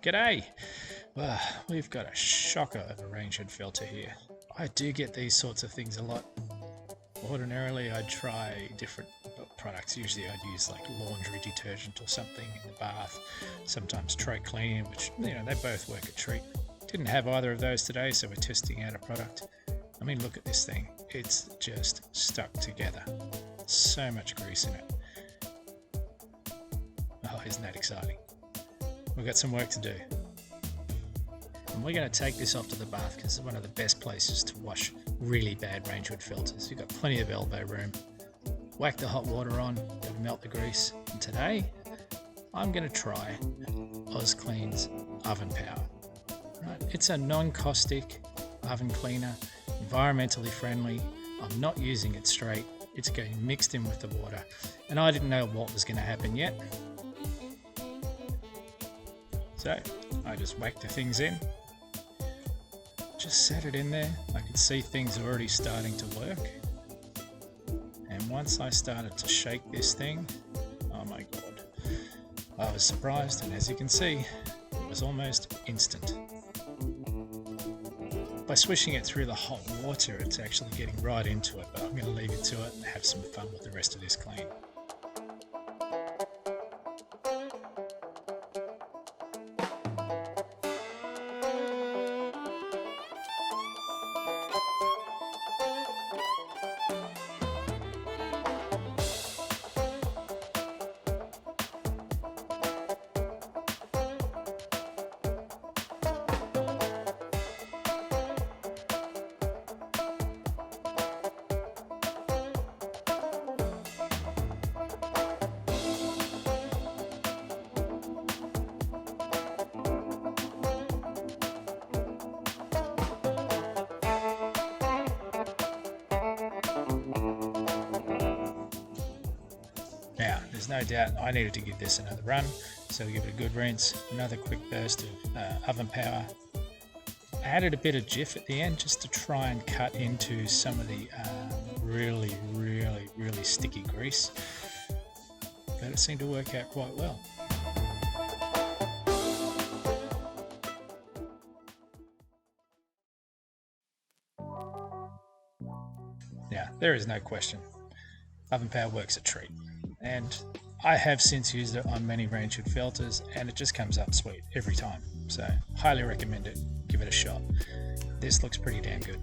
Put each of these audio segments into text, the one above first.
G'day! Well, we've got a shocker of a range hood filter here. I do get these sorts of things a lot. Ordinarily I'd try different products. Usually I'd use like laundry detergent or something in the bath. Sometimes Tricleanium, which, they both work a treat. Didn't have either of those today, so we're testing out a product. I mean, look at this thing. It's just stuck together. So much grease in it. Oh, isn't that exciting? We've got some work to do. And we're going to take this off to the bath because it's one of the best places to wash really bad range hood filters. You've got plenty of elbow room. Whack the hot water on, it'll melt the grease. And today, I'm going to try OzClean's Oven Power. Right, it's a non-caustic oven cleaner, environmentally friendly. I'm not using it straight. It's getting mixed in with the water. And I didn't know what was going to happen yet. So I just whacked the things in, just set it in there. I could see things already starting to work. And once I started to shake this thing, oh my God, I was surprised. And as you can see, it was almost instant. By swishing it through the hot water, it's actually getting right into it, but I'm going to leave it to it and have some fun with the rest of this clean. Now, there's no doubt I needed to give this another run, so give it a good rinse, another quick burst of oven power. I added a bit of Jif at the end just to try and cut into some of the really sticky grease, but it seemed to work out quite well. Now, there is no question, Oven Power works a treat. And I have since used it on many range hood filters and it just comes up sweet every time. So highly recommend it. Give it a shot. This looks pretty damn good.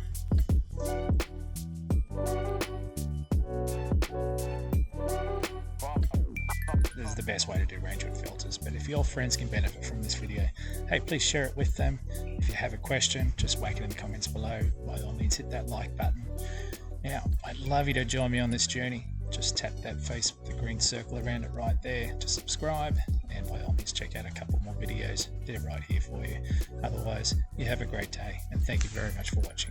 This is the best way to do range hood filters, but if your friends can benefit from this video, hey, please share it with them. If you have a question, just whack it in the comments below. By all means, hit that like button. Now, I'd love you to join me on this journey. Just tap that face with the green circle around it right there to subscribe, and by all means check out a couple more videos. They're right here for you. Otherwise, you have a great day, and thank you very much for watching.